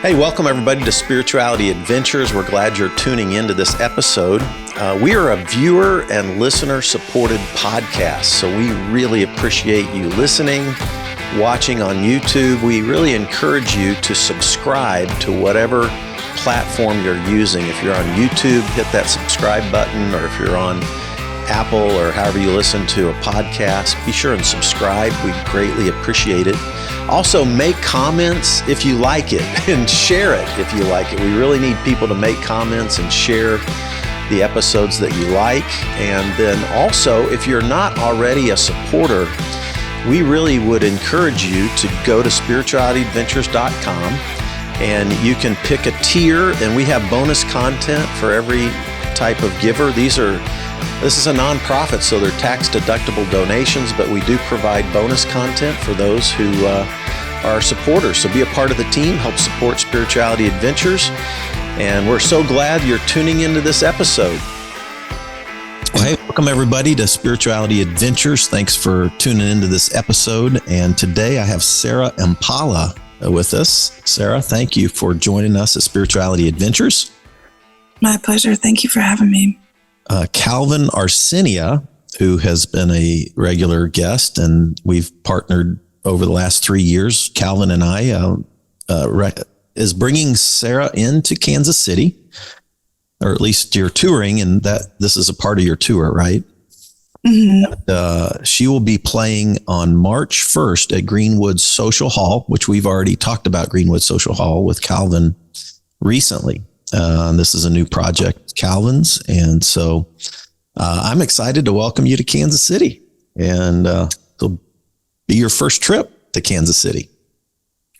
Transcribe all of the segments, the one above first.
Hey, welcome everybody to Spirituality Adventures. We're glad you're tuning into this episode. We are a viewer and listener supported podcast, so we really appreciate you listening, watching on YouTube. We really encourage you to subscribe to whatever platform you're using. If you're on YouTube, hit that subscribe button, or if you're on Apple or however you listen to a podcast, be sure and subscribe. We greatly appreciate it. Also, make comments if you like it and share it if you like it. We really need people to make comments and share the episodes that you like. And then also, if you're not already a supporter, we really would encourage you to go to spiritualityadventures.com and you can pick a tier, and we have bonus content for every type of giver. This is a nonprofit, so they're tax-deductible donations, but we do provide bonus content for those who are supporters. So be a part of the team, help support Spirituality Adventures, and we're so glad you're tuning into this episode. Well, hey, welcome everybody to Spirituality Adventures. Thanks for tuning into this episode, and today I have Cera Impala with us. Cera, thank you for joining us at Spirituality Adventures. My pleasure. Thank you for having me. Calvin Arsenia, who has been a regular guest, and we've partnered over the last 3 years. Calvin and I is bringing Cera into Kansas City, or at least you're touring, and that this is a part of your tour, right? Mm-hmm. She will be playing on March 1st at Greenwood Social Hall, which we've already talked about Greenwood Social Hall with Calvin recently. This is a new project, Calvin's. And so I'm excited to welcome you to Kansas City. And it'll be your first trip to Kansas City.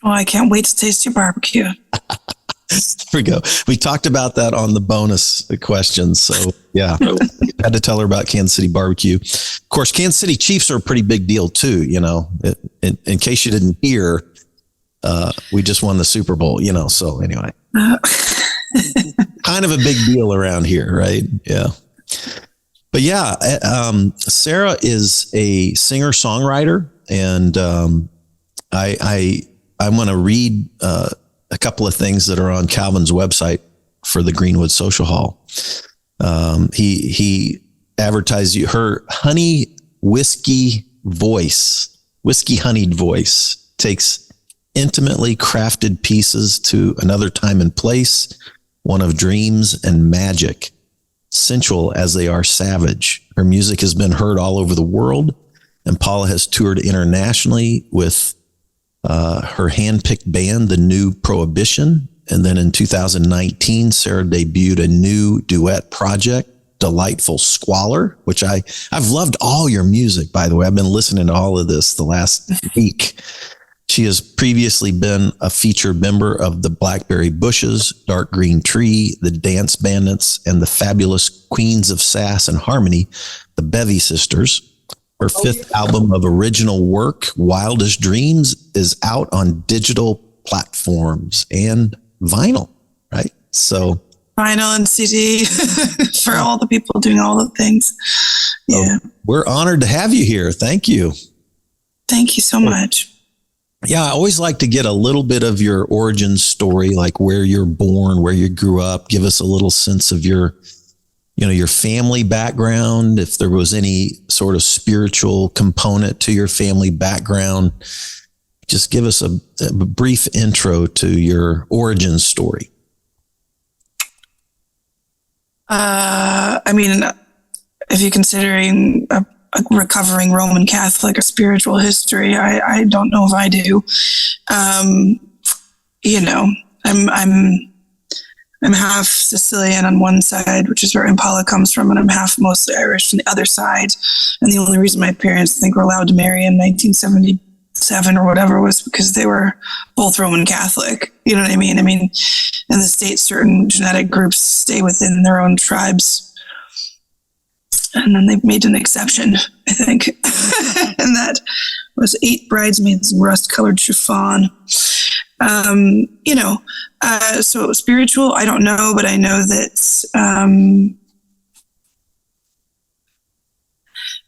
Oh, I can't wait to taste your barbecue. There we go. We talked about that on the bonus questions. So yeah, had to tell her about Kansas City barbecue. Of course, Kansas City Chiefs are a pretty big deal too. You know, in case you didn't hear, we just won the Super Bowl, so anyway. Kind of a big deal around here, right? Yeah. But yeah, Cera is a singer-songwriter, and I want to read a couple of things that are on Calvin's website for the Greenwood Social Hall. He advertised her honey whiskey honeyed voice takes intimately crafted pieces to another time and place, one of dreams and magic, sensual as they are savage. Her music has been heard all over the world. Impala has toured internationally with her handpicked band, The New Prohibition. And then in 2019, Cera debuted a new duet project, Delightful Squalor, which I've loved all your music, by the way. I've been listening to all of this the last week. She has previously been a featured member of the Blackberry Bushes, Dark Green Tree, the Dance Bandits, and the fabulous Queens of Sass and Harmony, the Bevy Sisters. Her fifth album of original work, Wildest Dreams, is out on digital platforms and vinyl, right? So vinyl and CD for all the people doing all the things. Yeah. So we're honored to have you here. Thank you. Thank you so much. Yeah, I always like to get a little bit of your origin story, like where you're born, where you grew up. Give us a little sense of your family background, if there was any sort of spiritual component to your family background. Just give us a brief intro to your origin story. If you're considering a recovering Roman Catholic, a spiritual history, I don't know if I do. I'm half Sicilian on one side, which is where Impala comes from, and I'm half mostly Irish on the other side. And the only reason my parents think were allowed to marry in 1977 or whatever was because they were both Roman Catholic. You know what I mean? In the States, certain genetic groups stay within their own tribes. And then they've made an exception, I think. And that was 8 bridesmaids in rust-colored chiffon. So spiritual, I don't know, but I know that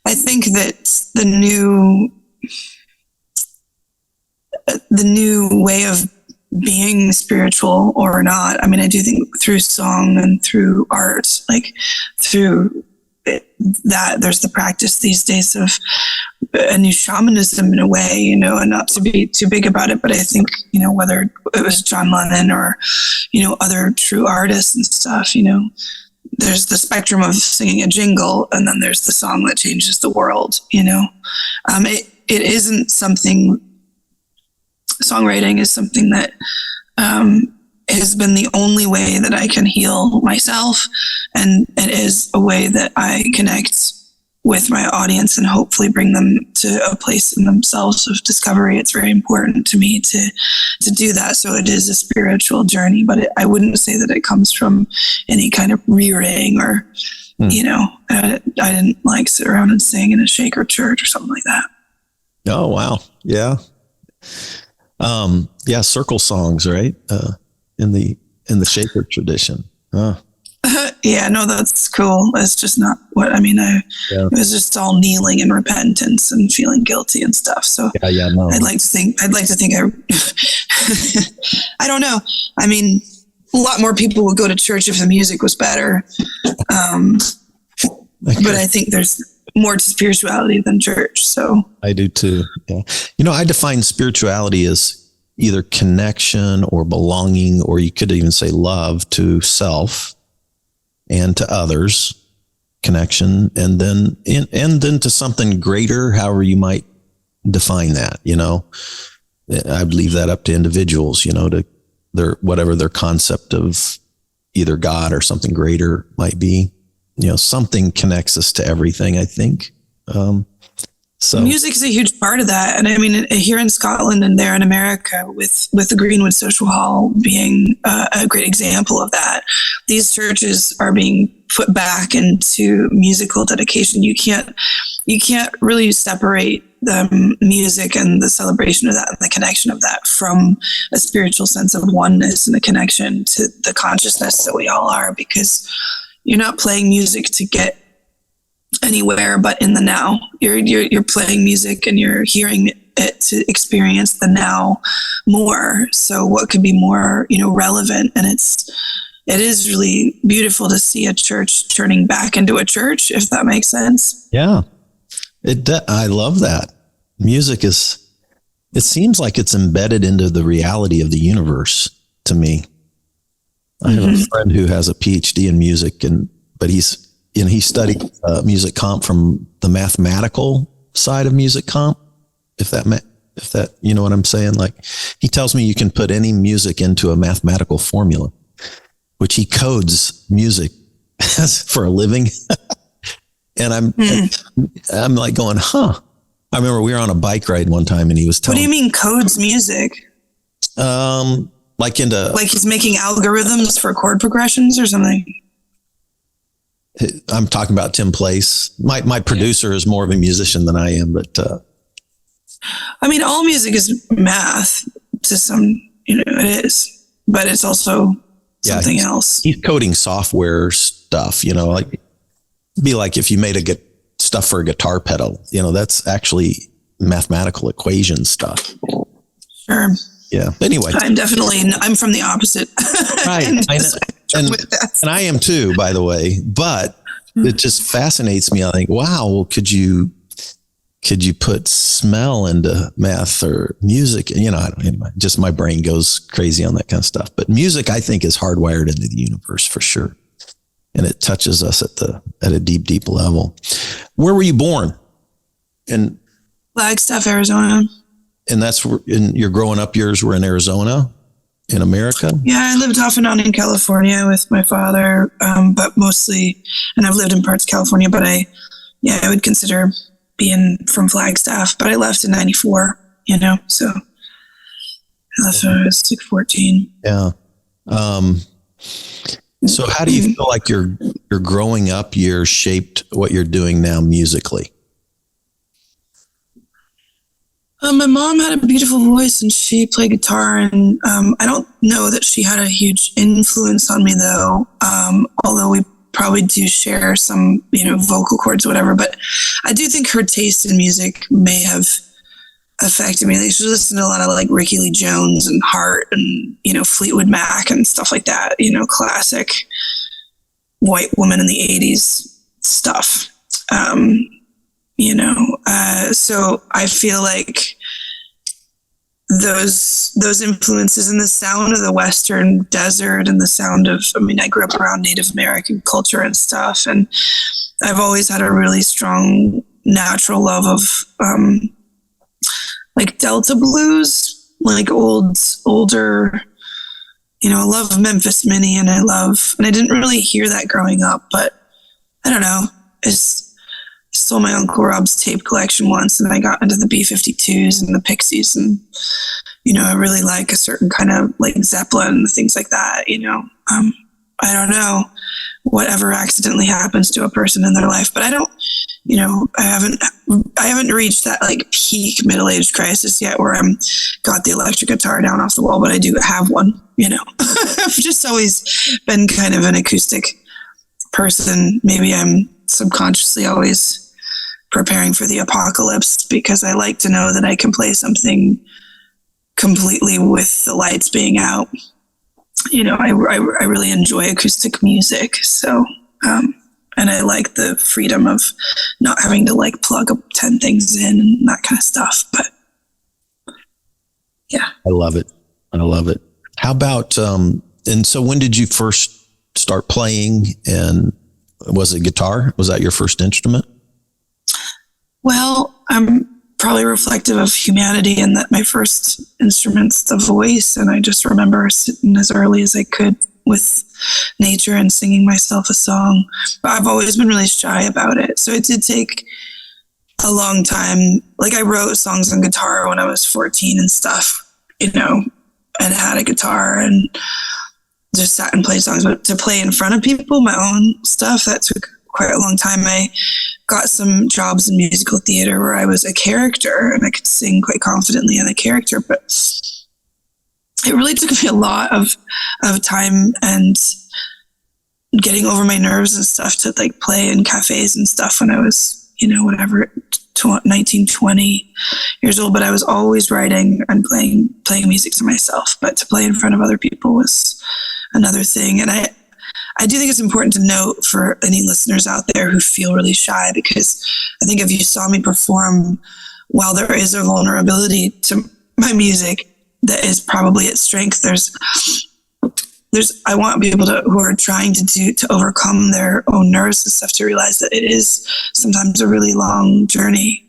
I think that the new way of being spiritual or not. I mean, I do think through song and through art, like through that, there's the practice these days of a new shamanism in a way, you know, and not to be too big about it, but I think, you know, whether it was John Lennon or, you know, other true artists and stuff, you know, there's the spectrum of singing a jingle, and then there's the song that changes the world, you know. It isn't something, songwriting is something that has been the only way that I can heal myself, and it is a way that I connect with my audience and hopefully bring them to a place in themselves of discovery. It's very important to me to do that. So it is a spiritual journey, but I wouldn't say that it comes from any kind of rearing or, you know, I didn't like sit around and sing in a Shaker church or something like that. Oh, wow. Yeah. Yeah. Circle songs, right? In the Shaker tradition. Yeah, no, that's cool. It's just not what I mean. It was just all kneeling and repentance and feeling guilty and stuff. So no. I'd like to think I I don't know. I mean, a lot more people would go to church if the music was better. But I think there's more to spirituality than church. So I do too. Yeah. You know, I define spirituality as either connection or belonging, or you could even say love to self and to others, connection, and then to something greater, however you might define that. You know, I would leave that up to individuals, you know, to whatever their concept of either God or something greater might be. You know, something connects us to everything, I think. So music is a huge part of that. And I mean, here in Scotland and there in America, with the Greenwood Social Hall being a great example of that, these churches are being put back into musical dedication. You can't really separate the music and the celebration of that and the connection of that from a spiritual sense of oneness and a connection to the consciousness that we all are, because you're not playing music to get anywhere but in the now. You're playing music and you're hearing it to experience the now more. So what could be more, you know, relevant? And it is really beautiful to see a church turning back into a church, if that makes sense. Yeah, I love that. Music it seems like it's embedded into the reality of the universe to me. I have a friend who has a PhD in music, but he studied music comp from the mathematical side of music comp. If that, you know what I'm saying? Like, he tells me you can put any music into a mathematical formula, which he codes music for a living. And I'm like going, huh. I remember we were on a bike ride one time and he was telling me. What do you mean codes music? Like he's making algorithms for chord progressions or something? I'm talking about Tim Place. My producer is more of a musician than I am, but I mean, all music is math to some, you know, it is, but it's also something else. He's coding software stuff, you know, like be like if you made stuff for a guitar pedal, you know, that's actually mathematical equation stuff. Sure. Yeah. Anyway, I'm from the opposite. Right. And I am too, by the way, but it just fascinates me. I think, wow, well, could you put smell into math or music? You know, anyway, just my brain goes crazy on that kind of stuff. But music, I think, is hardwired into the universe for sure. And it touches us at a deep, deep level. Where were you born? In Flagstaff, Arizona. And that's where your growing up years were in Arizona, in America? Yeah, I lived off and on in California with my father, but mostly, and I've lived in parts of California, but I would consider being from Flagstaff, but I left in 94, you know, so I left when I was like 14. Yeah. So how do you feel like your growing up years shaped what you're doing now musically? My mom had a beautiful voice and she played guitar, and I don't know that she had a huge influence on me though, although we probably do share some, you know, vocal cords or whatever, but I do think her taste in music may have affected me. They should listen to a lot of like Ricky Lee Jones and Hart and, Fleetwood Mac and stuff like that, classic white woman in the 80s stuff. So I feel like those influences and the sound of the Western desert and the sound of, I grew up around Native American culture and stuff. And I've always had a really strong natural love of, like Delta blues, like older, I love Memphis Minnie and I didn't really hear that growing up, but I don't know. I stole my Uncle Rob's tape collection once and I got into the B-52s and the Pixies and, I really like a certain kind of like Zeppelin and things like that, I don't know whatever accidentally happens to a person in their life, but I don't, I haven't reached that like peak middle-aged crisis yet where I'm got the electric guitar down off the wall, but I do have one, I've just always been kind of an acoustic person. Maybe I'm subconsciously always preparing for the apocalypse because I like to know that I can play something completely with the lights being out. I really enjoy acoustic music. So, and I like the freedom of not having to like plug up 10 things in and that kind of stuff. But yeah. I love it. How about, and so when did you first start playing, and was it guitar? Was that your first instrument? Well, I'm probably reflective of humanity in that my first instrument's the voice. And I just remember sitting as early as I could with nature and singing myself a song, but I've always been really shy about it. So it did take a long time. Like I wrote songs on guitar when I was 14 and stuff, and had a guitar and just sat and played songs, but to play in front of people, my own stuff, that took quite a long time. I got some jobs in musical theater where I was a character and I could sing quite confidently in a character, but it really took me a lot of time and getting over my nerves and stuff to like play in cafes and stuff when I was, 19, 20 years old. But I was always writing and playing music to myself, but to play in front of other people was another thing. And I do think it's important to note for any listeners out there who feel really shy, because I think if you saw me perform, while there is a vulnerability to my music that is probably its strength, I want people who are trying to overcome their own nerves and stuff to realize that it is sometimes a really long journey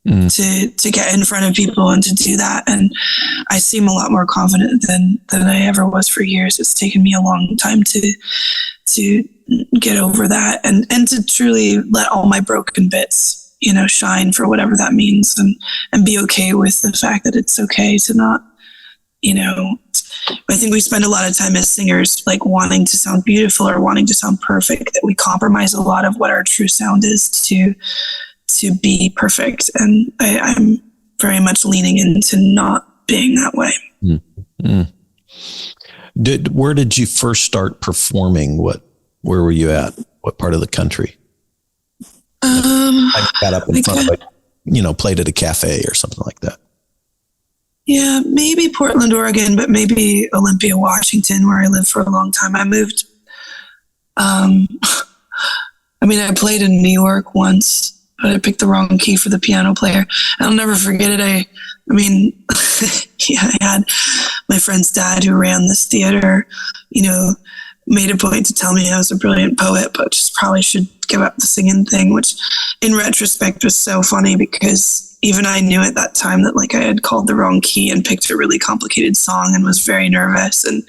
to get in front of people and to do that. And I seem a lot more confident than I ever was for years. It's taken me a long time to get over that and to truly let all my broken bits, shine for whatever that means, and be okay with the fact that it's okay to not, I think we spend a lot of time as singers like wanting to sound beautiful or wanting to sound perfect, that we compromise a lot of what our true sound is to be perfect. And I'm very much leaning into not being that way. Mm-hmm. Where did you first start performing? Where were you at? What part of the country? I got up in front of played at a cafe or something like that. Yeah, maybe Portland, Oregon, but maybe Olympia, Washington, where I lived for a long time. I moved. I played in New York once, but I picked the wrong key for the piano player. I'll never forget it. I had my friend's dad who ran this theater, made a point to tell me I was a brilliant poet, but just probably should give up the singing thing, which in retrospect was so funny because even I knew at that time that like I had called the wrong key and picked a really complicated song and was very nervous and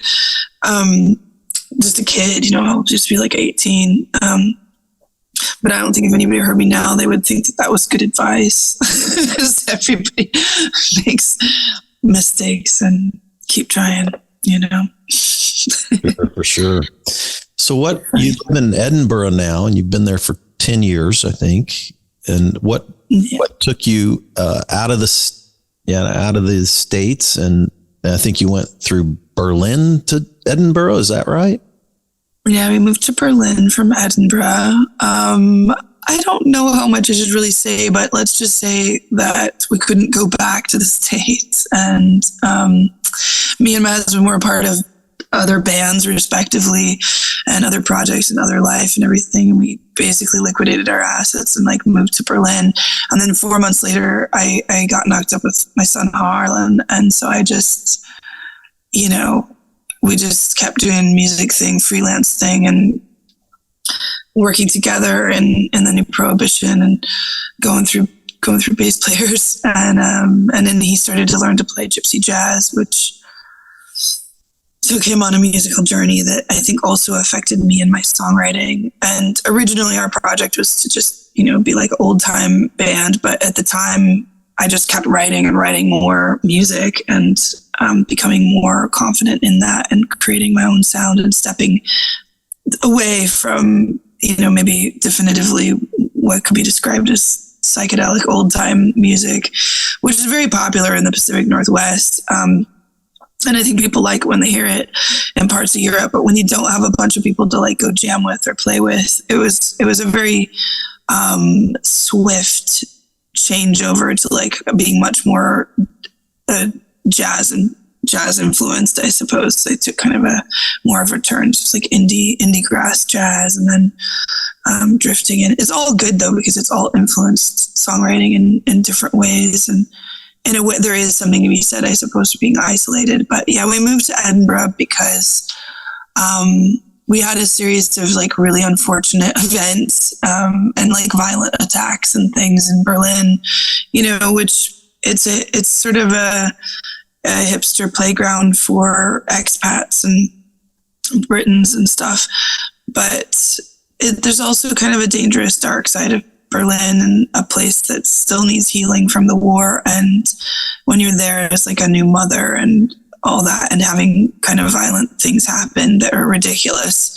just a kid, I'll just be like 18. But I don't think if anybody heard me now, they would think that was good advice because everybody makes mistakes and keep trying, For sure. So you live in Edinburgh now and you've been there for 10 years, I think. And what took you out of the States? And I think you went through Berlin to Edinburgh. Is that right? Yeah, we moved to Berlin from Edinburgh. I don't know how much I should really say, but let's just say that we couldn't go back to the States. And me and my husband were a part of other bands respectively and other projects and other life and everything. And we basically liquidated our assets and like moved to Berlin. And then 4 months later, I got knocked up with my son Harlan. And so I just, we just kept doing music thing, freelance thing, and working together in the New Prohibition and going through bass players. And then he started to learn to play gypsy jazz, which took him on a musical journey that I think also affected me in my songwriting. And originally our project was to just, be like an old time band. But at the time I just kept writing and writing more music and becoming more confident in that and creating my own sound and stepping away from, maybe definitively what could be described as psychedelic old time music, which is very popular in the Pacific Northwest. And I think people like it when they hear it in parts of Europe, but when you don't have a bunch of people to like go jam with or play with, it was a very swift changeover to like being much more jazz influenced, I suppose. So I took kind of more of a turn, just like indie grass jazz, and then drifting in. It's all good though, because it's all influenced songwriting in different ways. And in a way, there is something to be said, I suppose, for being isolated. But yeah, we moved to Edinburgh because we had a series of like really unfortunate events and like violent attacks and things in Berlin, which it's sort of a hipster playground for expats and Britons and stuff. But there's also kind of a dangerous dark side of Berlin, and a place that still needs healing from the war. And when you're there as like a new mother and all that, and having kind of violent things happen that are ridiculous,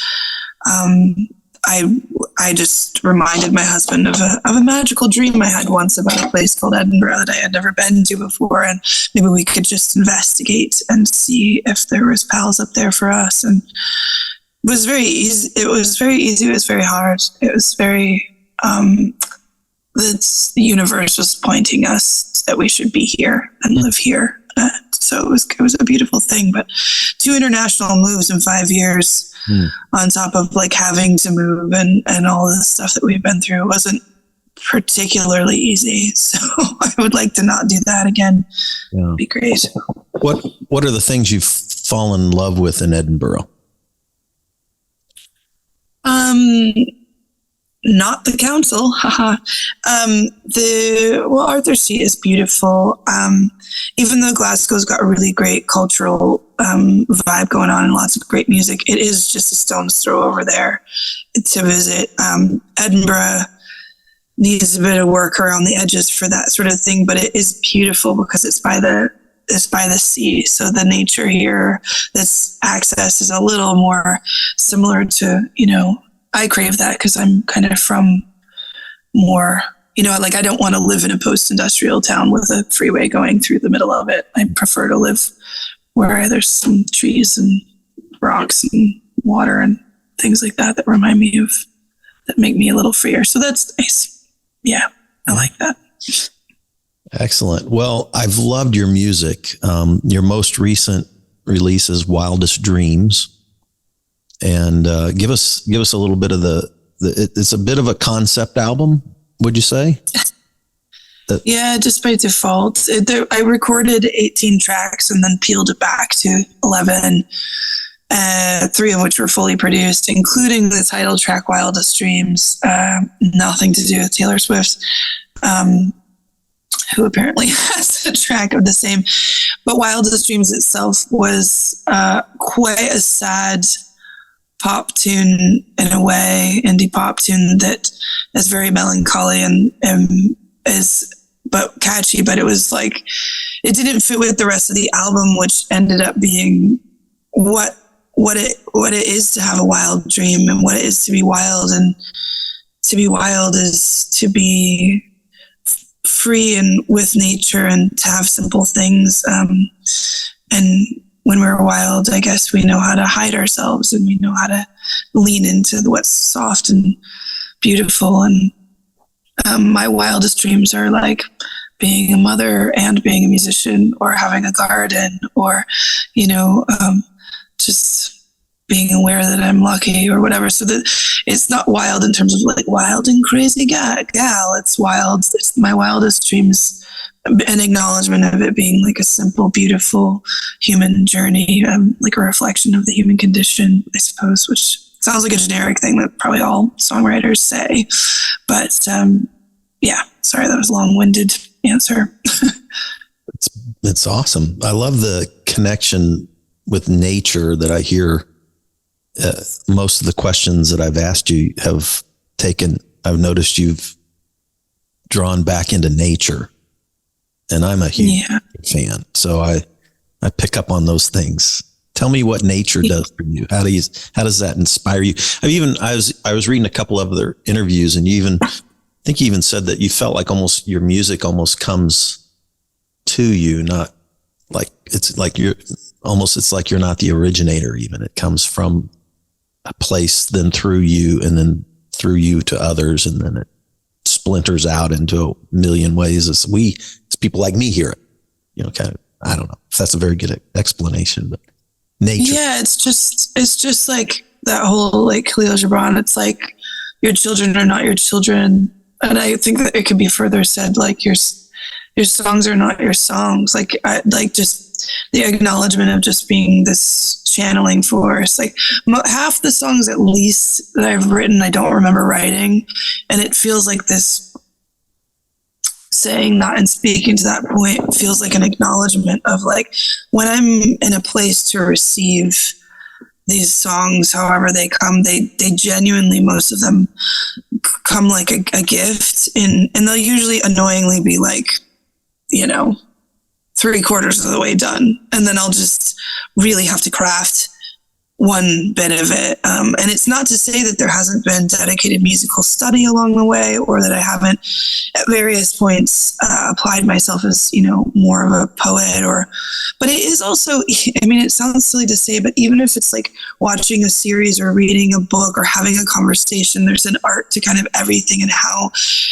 I just reminded my husband of a magical dream I had once about a place called Edinburgh that I had never been to before, and maybe we could just investigate and see if there was pals up there for us. And it was very easy. It was very easy. It was very hard. It was very the universe was pointing us that we should be here and live here. So it was a beautiful thing. But 2 international moves in 5 years on top of like having to move and all of the stuff that we've been through wasn't particularly easy. So I would like to not do that again. Yeah. It'd be great. What are the things you've fallen in love with in Edinburgh? Not the council. Arthur Seat is beautiful. Even though Glasgow's got a really great cultural vibe going on and lots of great music, it is just a stone's throw over there to visit. Edinburgh needs a bit of work around the edges for that sort of thing, but it is beautiful because it's by the sea. So the nature here, this access is a little more similar to, I crave that because I'm kind of from more, like I don't want to live in a post-industrial town with a freeway going through the middle of it. I prefer to live where there's some trees and rocks and water and things like that remind me of, that make me a little freer. So that's nice. Yeah, I like that. Excellent. Well, I've loved your music. Your most recent release is Wildest Dreams. And give us a little bit of it's a bit of a concept album, would you say? Yeah, just by default. I recorded 18 tracks and then peeled it back to 11, 3 of which were fully produced, including the title track Wildest Dreams, nothing to do with Taylor Swift, who apparently has a track of the same. But Wildest Dreams itself was quite a sad pop tune in a way, indie pop tune that is very melancholy and is but catchy, but it was like it didn't fit with the rest of the album, which ended up being what it is to have a wild dream and what it is to be wild. And to be wild is to be free and with nature and to have simple things. And when we're wild, I guess we know how to hide ourselves and we know how to lean into what's soft and beautiful. And My wildest dreams are like being a mother and being a musician, or having a garden, or, you know, just being aware that I'm lucky or whatever. So that it's not wild in terms of like wild and crazy gal. It's wild. It's my wildest dreams, an acknowledgement of it being like a simple, beautiful human journey, like a reflection of the human condition, I suppose, which sounds like a generic thing that probably all songwriters say. But yeah, sorry, that was a long-winded answer. It's awesome. I love the connection with nature that I hear. Most of the questions that I've asked you I've noticed you've drawn back into nature, and I'm a huge fan. So I pick up on those things. Tell me what nature does for you. How does that inspire you? I was reading a couple of other interviews, and I think you even said that you felt like almost your music almost comes to you, not like it's like it's like you're not the originator even. It comes from a place, then through you, and then through you to others, and then it splinters out into a million ways as people like me hear it. You know, kind of, I don't know if that's a very good explanation, but nature. Yeah, it's just like that whole like Khalil Gibran. It's like your children are not your children, and I think that it could be further said like your songs are not your songs. Like just the acknowledgement of just being this channeling force. Like half the songs at least that I've written, I don't remember writing, and it feels like this saying that and speaking to that point feels like an acknowledgement of like when I'm in a place to receive these songs, however they come, they genuinely, most of them come like a gift, and they'll usually annoyingly be like, you know, 3/4 of the way done, and then I'll just really have to craft one bit of it. And it's not to say that there hasn't been dedicated musical study along the way, or that I haven't at various points applied myself as, you know, more of a poet, but it is also, I mean, it sounds silly to say, but even if it's like watching a series or reading a book or having a conversation, there's an art to kind of everything, and how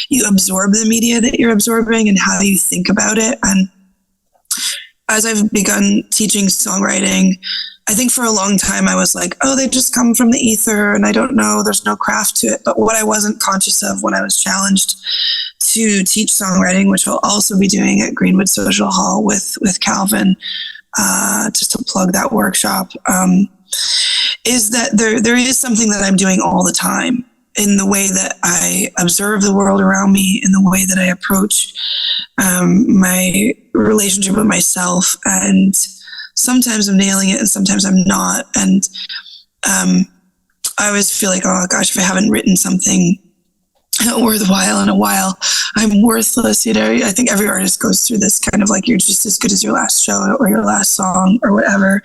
you absorb the media that you're absorbing and how you think about it. And as I've begun teaching songwriting, I think for a long time I was like, oh, they just come from the ether and I don't know, there's no craft to it. But what I wasn't conscious of when I was challenged to teach songwriting, which I'll also be doing at Greenwood Social Hall with Calvin, just to plug that workshop, is that there is something that I'm doing all the time in the way that I observe the world around me, in the way that I approach my relationship with myself. And sometimes I'm nailing it and sometimes I'm not. And I always feel like, oh gosh, if I haven't written something worthwhile in a while, I'm worthless. You know, I think every artist goes through this kind of like, you're just as good as your last show or your last song or whatever.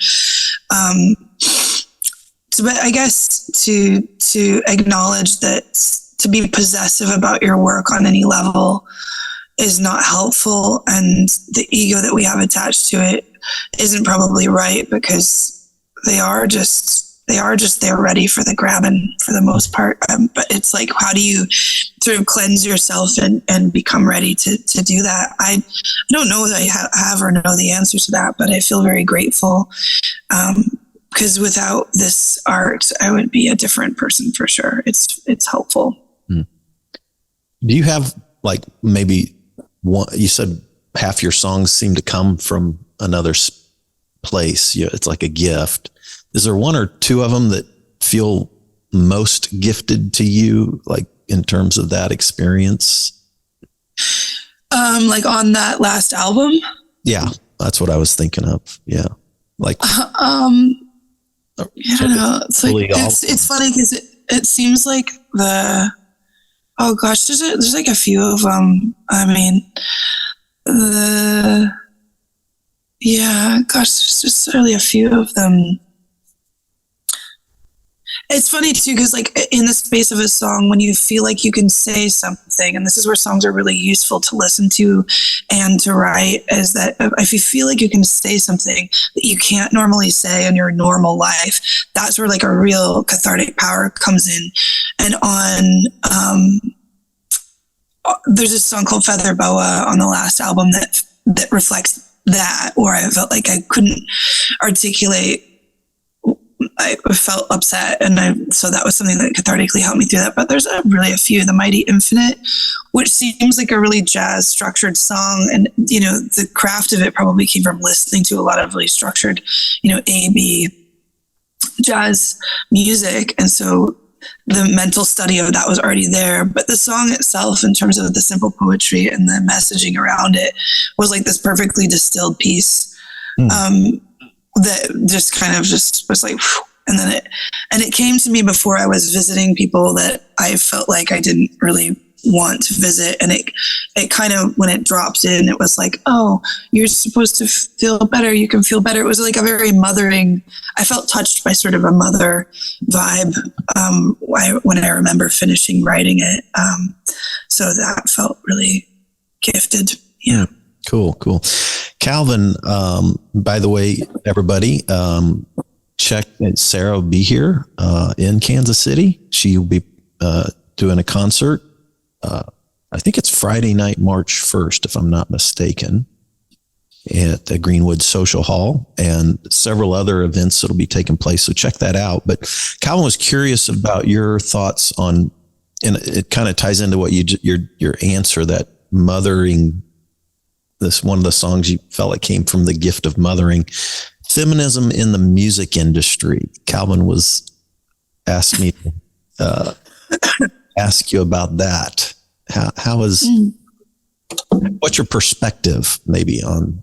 But I guess to acknowledge that to be possessive about your work on any level is not helpful, and the ego that we have attached to it isn't probably right, because they are just there ready for the grabbing for the most part. But it's like, how do you sort of cleanse yourself and become ready to do that? I don't know that I have or know the answer to that, but I feel very grateful. Because without this art, I would be a different person for sure. It's helpful. Do you have like maybe one? You said half your songs seem to come from another place. Yeah, it's like a gift. Is there one or two of them that feel most gifted to you, like in terms of that experience? Like on that last album? Yeah, that's what I was thinking of. Yeah, like. I don't know. It's like it's funny because it seems like oh gosh, there's like a few of them. I mean, there's just really a few of them. It's funny too, because like in the space of a song, when you feel like you can say something, and this is where songs are really useful to listen to and to write, is that if you feel like you can say something that you can't normally say in your normal life, that's where like a real cathartic power comes in. And there's a song called Feather Boa on the last album that reflects that, or I felt like I couldn't articulate. I felt upset, so that was something that cathartically helped me through that. But there's really a few. The Mighty Infinite, which seems like a really jazz structured song, and the craft of it probably came from listening to a lot of really structured, A-B jazz music, and so the mental study of that was already there. But the song itself, in terms of the simple poetry and the messaging around it, was like this perfectly distilled piece. That just kind of just was like, whew. And then it came to me before I was visiting people that I felt like I didn't really want to visit. And it kind of, when it dropped in, it was like, oh, you're supposed to feel better. You can feel better. It was like a very mothering, I felt touched by sort of a mother vibe when I remember finishing writing it. So that felt really gifted. Yeah. Cool. Calvin, by the way, everybody, check that Cera will be here in Kansas City. She will be doing a concert. I think it's Friday night, March 1st, if I'm not mistaken, at the Greenwood Social Hall, and several other events that will be taking place. So check that out. But Calvin was curious about your thoughts on, and it kind of ties into what your answer, that mothering. This one of the songs you felt like came from the gift of mothering, feminism in the music industry. Calvin was asked me to ask you about that. What's your perspective maybe on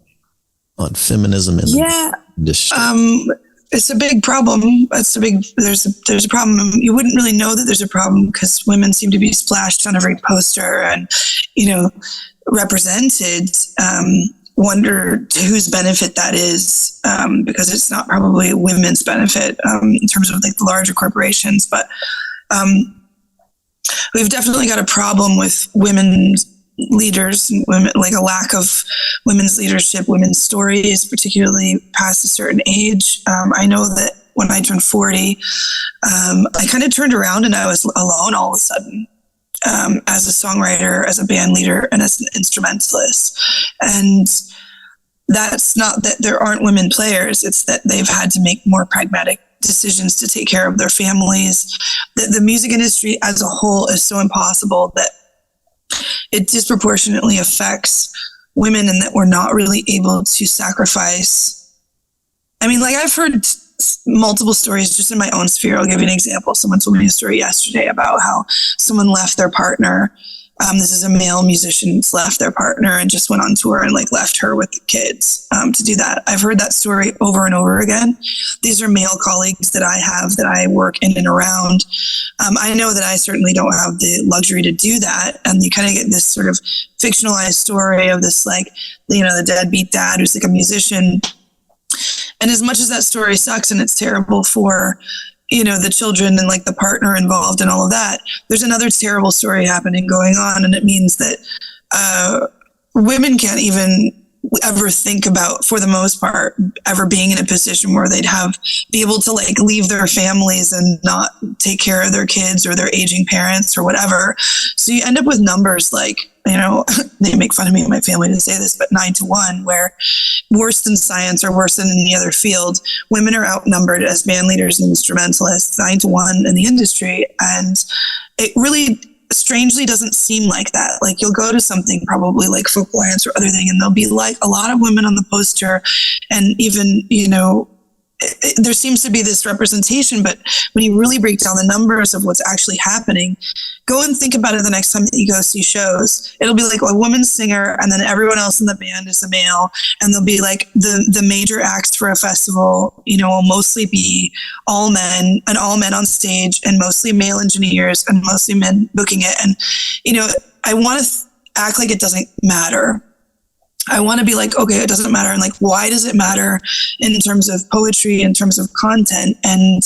feminism in the industry? It's a big problem. There's a problem. You wouldn't really know that there's a problem because women seem to be splashed on every poster and, represented. Wonder to whose benefit that is, because it's not probably women's benefit in terms of like the larger corporations. But we've definitely got a problem with women leaders, women, like a lack of women's leadership, women's stories, particularly past a certain age. I know that when I turned 40, I kind of turned around and I was alone all of a sudden. As a songwriter, as a band leader, and as an instrumentalist. And that's not that there aren't women players, it's that they've had to make more pragmatic decisions to take care of their families. The music industry as a whole is so impossible that it disproportionately affects women, and that we're not really able to sacrifice. I mean, like, I've heard multiple stories just in my own sphere. I'll give you an example. Someone told me a story yesterday about how someone left their partner. This is a male musician, left their partner and just went on tour and like left her with the kids to do that. I've heard that story over and over again. These are male colleagues that I have, that I work in and around. I know that I certainly don't have the luxury to do that. And you kind of get this sort of fictionalized story of this, like, the deadbeat dad who's like a musician. And as much as that story sucks and it's terrible for, the children and like the partner involved and all of that, there's another terrible story going on. And it means that women can't even ever think about, for the most part, ever being in a position where they'd be able to like leave their families and not take care of their kids or their aging parents or whatever. So you end up with numbers like, they make fun of me and my family to say this, but 9-1, where worse than science or worse than any other field, women are outnumbered as band leaders and instrumentalists, 9-1 in the industry. And it really strangely doesn't seem like that. Like, you'll go to something probably like Folk Alliance or other thing, and there'll be like a lot of women on the poster, and even, there seems to be this representation, but when you really break down the numbers of what's actually happening, go and think about it the next time that you go see shows. It'll be like a woman singer, and then everyone else in the band is a male, and they'll be like the major acts for a festival, will mostly be all men on stage, and mostly male engineers, and mostly men booking it. And, I want to act like it doesn't matter. I want to be like, okay, it doesn't matter. And like, why does it matter in terms of poetry, in terms of content? And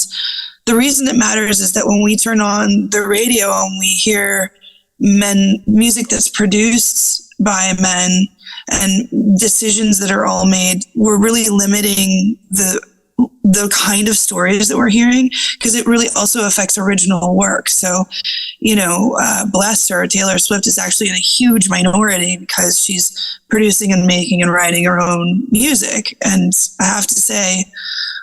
the reason it matters is that when we turn on the radio and we hear music that's produced by men and decisions that are all made, we're really limiting the kind of stories that we're hearing, because it really also affects original work. So, bless her, Taylor Swift is actually in a huge minority because she's producing and making and writing her own music. And I have to say,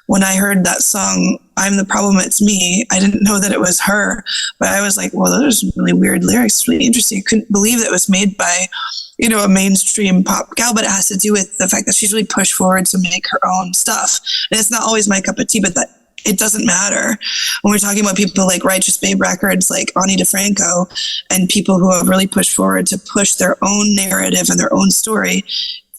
when I heard that song, I'm the Problem, It's Me, I didn't know that it was her, but I was like, well, those are some really weird lyrics. It's really interesting. I couldn't believe that it was made by, a mainstream pop gal, but it has to do with the fact that she's really pushed forward to make her own stuff. And it's not always my cup of tea, but that it doesn't matter. When we're talking about people like Righteous Babe Records, like Ani DeFranco, and people who have really pushed forward to push their own narrative and their own story,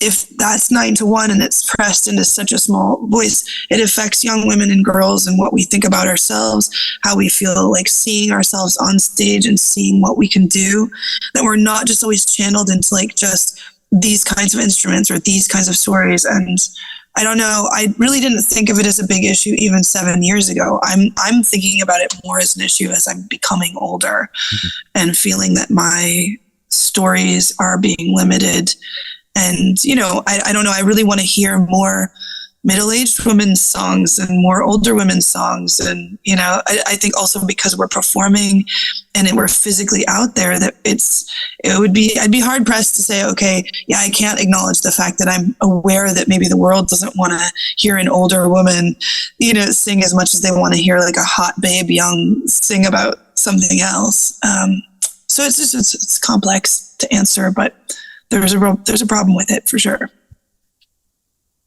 if that's 9 to 1 and it's pressed into such a small voice, it affects young women and girls and what we think about ourselves, how we feel like seeing ourselves on stage and seeing what we can do, that we're not just always channeled into like just these kinds of instruments or these kinds of stories. And I don't know, I really didn't think of it as a big issue even 7 years ago. I'm thinking about it more as an issue as I'm becoming older and feeling that my stories are being limited. And, I don't know, I really want to hear more middle-aged women's songs and more older women's songs. And, I think also because we're performing and we're physically out there, that I'd be hard pressed to say, okay, yeah, I can't acknowledge the fact that I'm aware that maybe the world doesn't want to hear an older woman, sing as much as they want to hear like a hot babe young sing about something else. So it's complex to answer, but there's a problem with it for sure.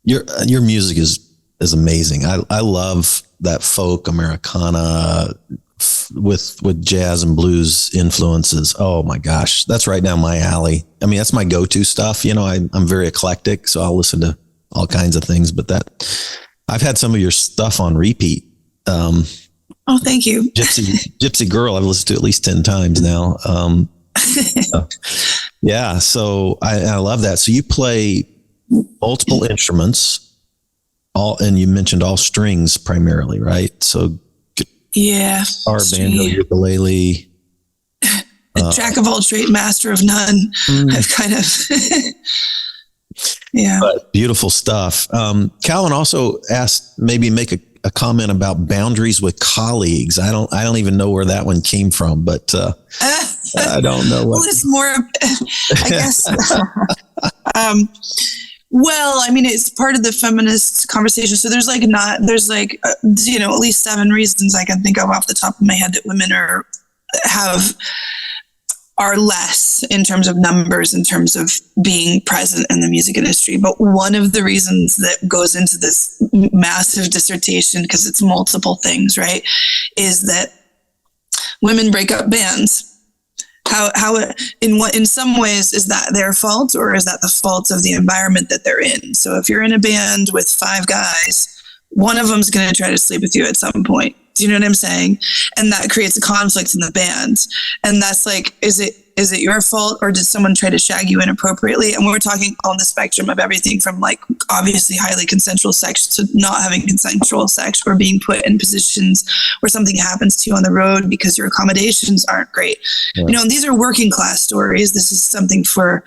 Your music is amazing. I love that folk Americana with jazz and blues influences. Oh my gosh, that's right down my alley. I mean, that's my go-to stuff. I'm very eclectic, so I'll listen to all kinds of things. But I've had some of your stuff on repeat. Oh, thank you. Gypsy Girl, I've listened to at least 10 times now. Yeah, so I love that. So you play multiple instruments, and you mentioned all strings primarily, right? So yeah, guitar, banjo, ukulele. Jack of all trades, master of none. I've kind of, yeah. But beautiful stuff. Calvin also asked, maybe make a comment about boundaries with colleagues. I don't even know where that one came from, but I don't know. Well, it's more, I guess. Well, I mean, it's part of the feminist conversation. So there's at least 7 reasons I can think of off the top of my head that women are less in terms of numbers, in terms of being present in the music industry. But one of the reasons that goes into this massive dissertation, because it's multiple things, right, is that women break up bands. In some ways, is that their fault, or is that the fault of the environment that they're in? So if you're in a band with 5 guys, one of them's going to try to sleep with you at some point. Do you know what I'm saying? And that creates a conflict in the band. And that's like, is it your fault, or did someone try to shag you inappropriately? And we're talking on the spectrum of everything from like obviously highly consensual sex to not having consensual sex, or being put in positions where something happens to you on the road because your accommodations aren't great. Yeah. And these are working class stories. This is something for,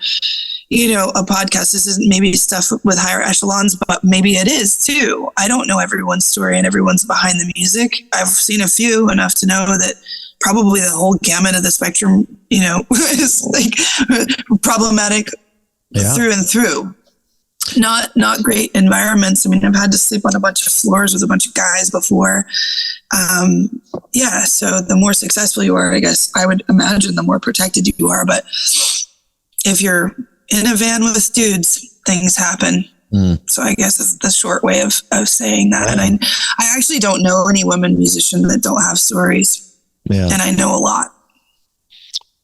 a podcast. This isn't maybe stuff with higher echelons, but maybe it is too. I don't know everyone's story and everyone's behind the music. I've seen a few enough to know that probably the whole gamut of the spectrum, is like problematic through and through. Not great environments. I mean, I've had to sleep on a bunch of floors with a bunch of guys before. So the more successful you are, I guess I would imagine the more protected you are. But if you're in a van with dudes, things happen. So I guess it's the short way of saying that. Yeah. And I actually don't know any women musicians that don't have stories. Yeah. And I know a lot.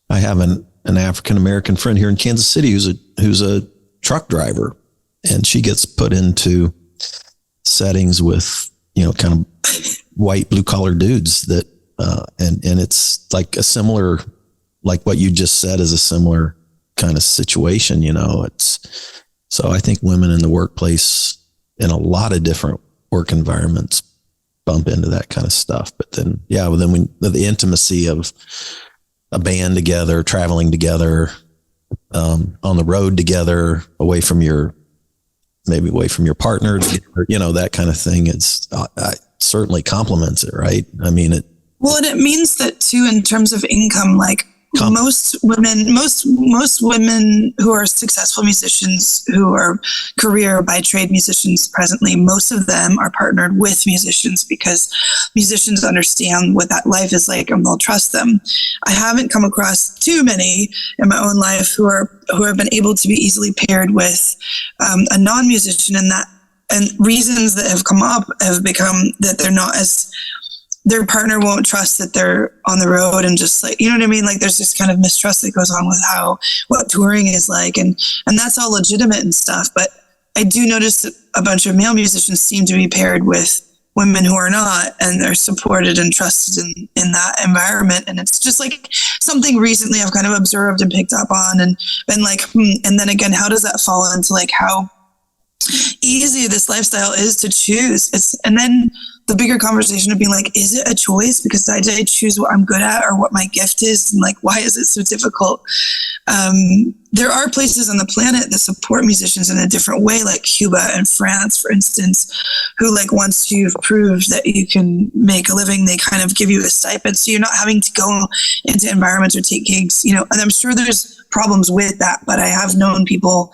I have an African-American friend here in Kansas City who's a truck driver, and she gets put into settings with, kind of white blue collar dudes that, and it's like a similar, like what you just said is a similar kind of situation, so I think women in the workplace in a lot of different work environments bump into that kind of stuff. But then, when the intimacy of a band together, traveling together, on the road together, away from your maybe away from your partner, that kind of thing. It's certainly complements it, right? I mean, well, and it means that too, in terms of income, like most women who are successful musicians, who are career by trade musicians presently, most of them are partnered with musicians because musicians understand what that life is like and they'll trust them. I haven't come across too many in my own life who have been able to be easily paired with a non-musician, and reasons that have come up have become that they're not as, their partner won't trust that they're on the road, and just like, you know what I mean? Like there's this kind of mistrust that goes on with what touring is like. And that's all legitimate and stuff. But I do notice that a bunch of male musicians seem to be paired with women who are not, and they're supported and trusted in that environment. And it's just like something recently I've kind of observed and picked up on and been like, and then again, how does that fall into like how easy this lifestyle is to choose? And then the bigger conversation of being like, is it a choice? Because did I choose what I'm good at or what my gift is? And like, why is it so difficult? There are places on the planet that support musicians in a different way, like Cuba and France, for instance, who like once you've proved that you can make a living, they kind of give you a stipend. So you're not having to go into environments or take gigs, and I'm sure there's problems with that, but I have known people,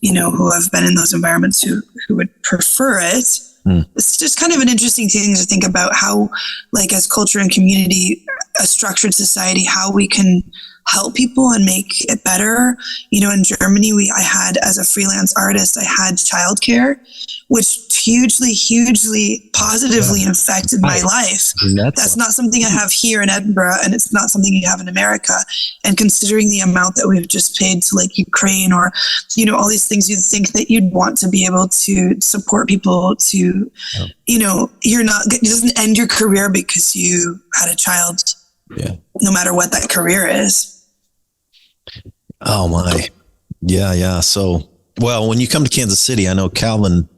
who have been in those environments who would prefer it. It's just kind of an interesting thing to think about how, like, as culture and community, a structured society, how we can help people and make it better. In Germany, I had, as a freelance artist, I had childcare, which hugely positively affected my life. That's not something I have here in Edinburgh, and it's not something you have in America. And considering the amount that we've just paid to like Ukraine or, all these things, you'd think that you'd want to be able to support people to, it doesn't end your career because you had a child, no matter what that career is. Oh my. Yeah. So, well, when you come to Kansas City, I know Calvin,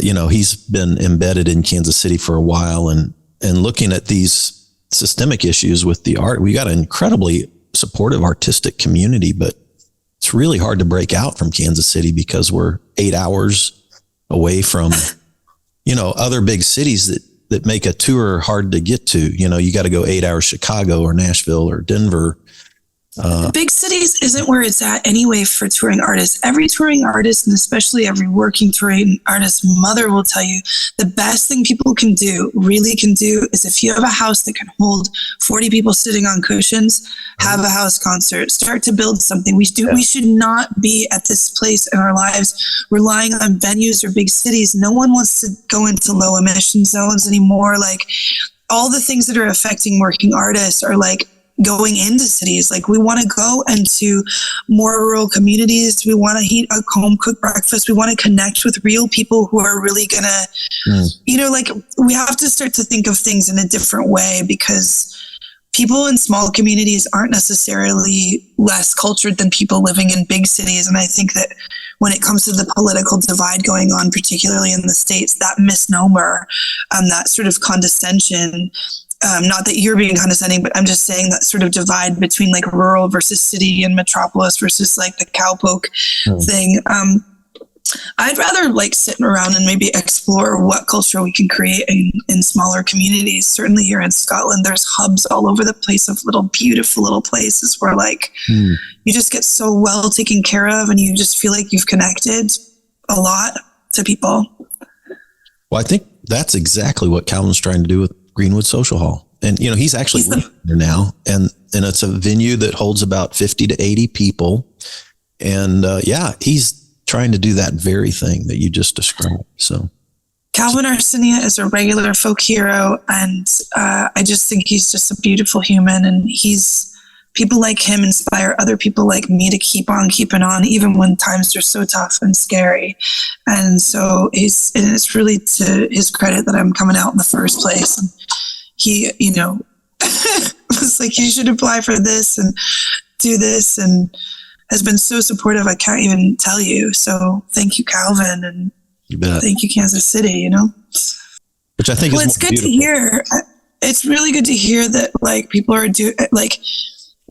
he's been embedded in Kansas City for a while, and looking at these systemic issues with the art, we got an incredibly supportive artistic community, but it's really hard to break out from Kansas City because we're 8 hours away from, other big cities that make a tour hard to get to. You got to go 8 hours, Chicago or Nashville or Denver. Big cities isn't where it's at anyway for touring artists. Every touring artist, and especially every working touring artist mother, will tell you the best thing people really can do, is if you have a house that can hold 40 people sitting on cushions, have a house concert, start to build something. We should not be at this place in our lives relying on venues or big cities. No one wants to go into low emission zones anymore. Like, all the things that are affecting working artists are like going into cities. Like, we want to go into more rural communities. We want to eat a home cooked breakfast. We want to connect with real people who are really gonna, we have to start to think of things in a different way, because people in small communities aren't necessarily less cultured than people living in big cities. And I think that when it comes to the political divide going on, particularly in the States, that misnomer, that sort of condescension, not that you're being condescending, but I'm just saying that sort of divide between like rural versus city and metropolis versus like the cowpoke thing. I'd rather like sit around and maybe explore what culture we can create in smaller communities. Certainly here in Scotland, there's hubs all over the place of beautiful little places where like you just get so well taken care of, and you just feel like you've connected a lot to people. Well, I think that's exactly what Calvin's trying to do with Greenwood Social Hall. And, he's actually there now, and it's a venue that holds about 50 to 80 people. And he's trying to do that very thing that you just described. So Calvin Arsinia is a regular folk hero, and I just think he's just a beautiful human, and people like him inspire other people like me to keep on keeping on, even when times are so tough and scary. And so it's really to his credit that I'm coming out in the first place. And he, was like, you should apply for this and do this, and has been so supportive. I can't even tell you. So thank you, Calvin, and thank you, Kansas City, Which I think it's good beautiful to hear. It's really good to hear that like people are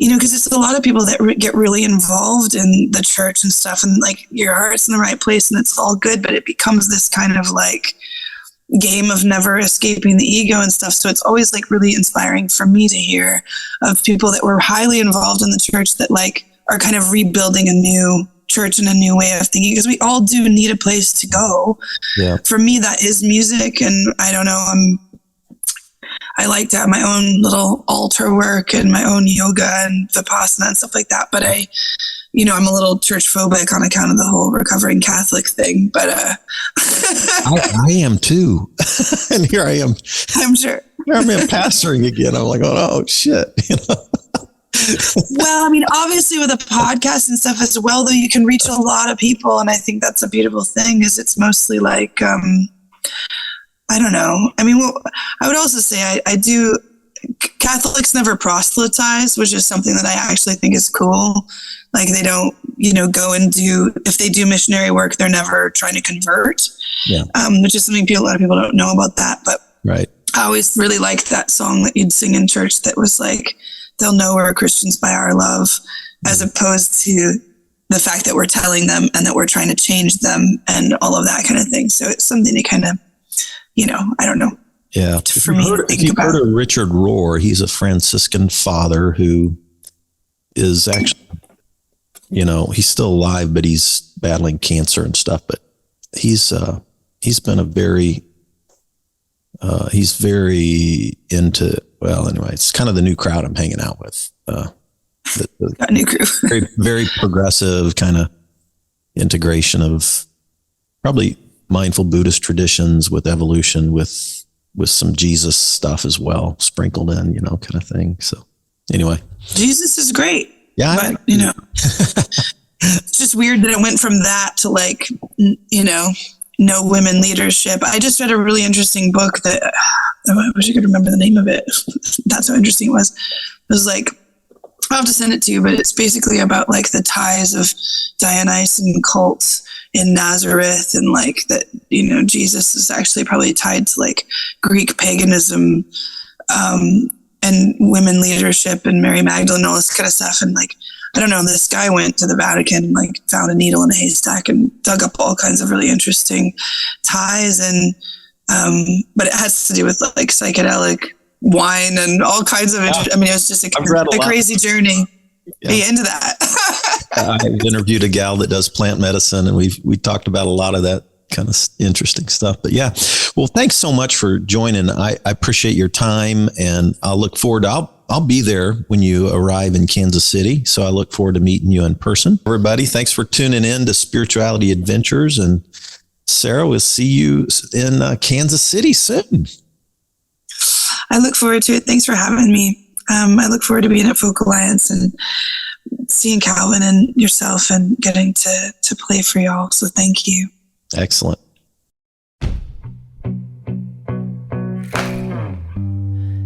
because it's a lot of people that get really involved in the church and stuff, and like your heart's in the right place and it's all good, but it becomes this kind of like game of never escaping the ego and stuff. So it's always like really inspiring for me to hear of people that were highly involved in the church that like are kind of rebuilding a new church and a new way of thinking, because we all do need a place to go. Yeah. For me, that is music. And I don't know, I like to have my own little altar work and my own yoga and vipassana and stuff like that. But I'm a little church phobic on account of the whole recovering Catholic thing. But I am too. And here I am. I'm sure. Here I'm pastoring again. I'm like, oh shit. Well, I mean, obviously with a podcast and stuff as well, though, you can reach a lot of people. And I think that's a beautiful thing, is it's mostly like, I don't know. I mean, I would also say I do. Catholics never proselytize, which is something that I actually think is cool. Like they don't, go and if they do missionary work, they're never trying to convert. Yeah. Which is something a lot of people don't know about that. But right. I always really liked that song that you'd sing in church that was like, they'll know we're Christians by our love, as opposed to the fact that we're telling them and that we're trying to change them and all of that kind of thing. So it's something to kind of, I don't know. Yeah. For me, if you've heard of Richard Rohr, he's a Franciscan father who is actually, he's still alive, but he's battling cancer and stuff. But he's been he's very into, well, anyway, it's kind of the new crowd I'm hanging out with. Got a new crew. very, very progressive kind of integration of probably mindful Buddhist traditions with evolution, with some Jesus stuff as well, sprinkled in, kind of thing. So anyway. Jesus is great. Yeah. But, it's just weird that it went from that to like, no women leadership. I just read a really interesting book that I wish I could remember the name of it. That's how interesting it was. It was like, I'll have to send it to you, but it's basically about like the ties of Dionysian cults in Nazareth, and like that, Jesus is actually probably tied to like Greek paganism, and women leadership and Mary Magdalene and all this kind of stuff. And like, I don't know, this guy went to the Vatican and like found a needle in a haystack and dug up all kinds of really interesting ties. And, but it has to do with like psychedelic wine and all kinds of, it was just a crazy journey. Yeah. Are you into that? I've interviewed a gal that does plant medicine, and we talked about a lot of that kind of interesting stuff. But yeah, well, thanks so much for joining. I appreciate your time, and I'll look forward to, I'll be there when you arrive in Kansas City. So I look forward to meeting you in person. Everybody, thanks for tuning in to Spirituality Adventures, and Cera, we'll see you in Kansas City soon. I look forward to it. Thanks for having me. I look forward to being at Folk Alliance and seeing Calvin and yourself and getting to play for y'all. So thank you. Excellent.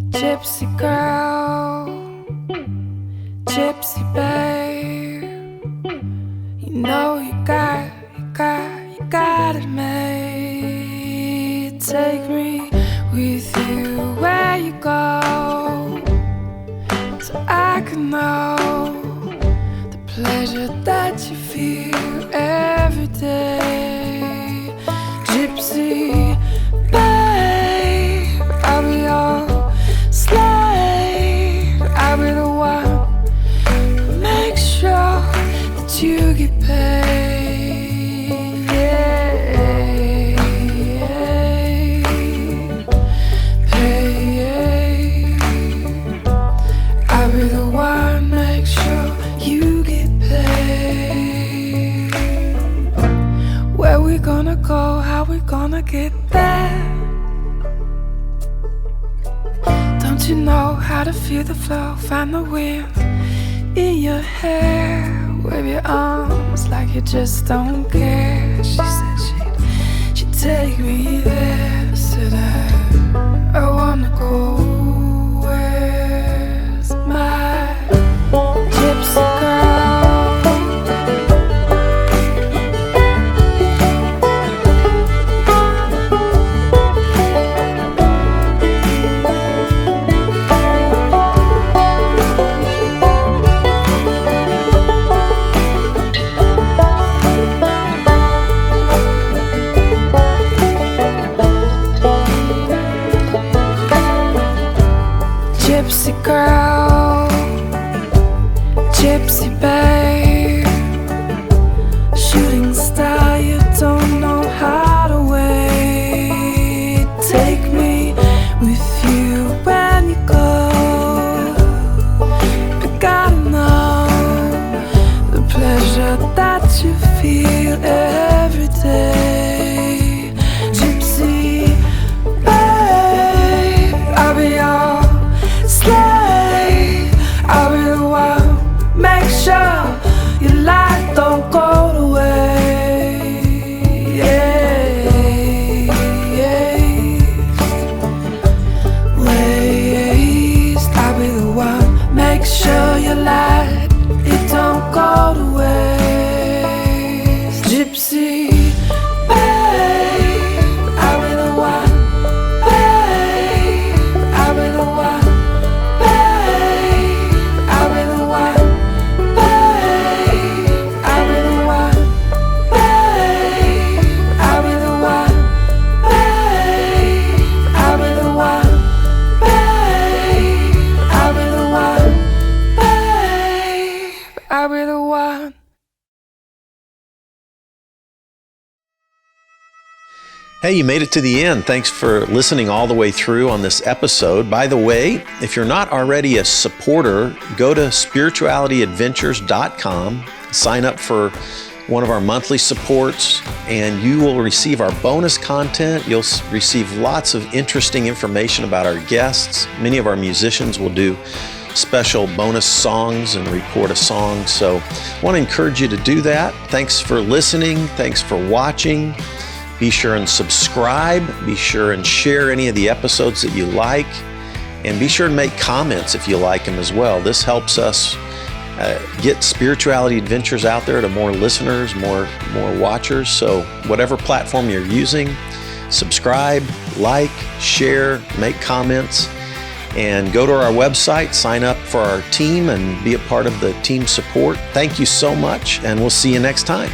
Gypsy girl, gypsy babe, you got it made. Take me with you where you go, so I can know the pleasure that you feel every day. Gypsy babe, I'll be your slave. I'll be the one who makes sure that you get paid. I'll be the one make sure you get paid. Where we gonna go? How we gonna get there? Don't you know how to feel the flow? Find the wind in your hair. Wave your arms like you just don't care. She said she'd take me there. Said I wanna go. Where's my gypsy girl? Hey, you made it to the end. Thanks for listening all the way through on this episode. By the way, if you're not already a supporter, go to spiritualityadventures.com, sign up for one of our monthly supports, and you will receive our bonus content. You'll receive lots of interesting information about our guests. Many of our musicians will do special bonus songs and record a song. So I want to encourage you to do that. Thanks for listening. Thanks for watching. Be sure and subscribe. Be sure and share any of the episodes that you like. And be sure to make comments if you like them as well. This helps us get Spirituality Adventures out there to more listeners, more watchers. So whatever platform you're using, subscribe, like, share, make comments, and go to our website, sign up for our team, and be a part of the team support. Thank you so much, and we'll see you next time.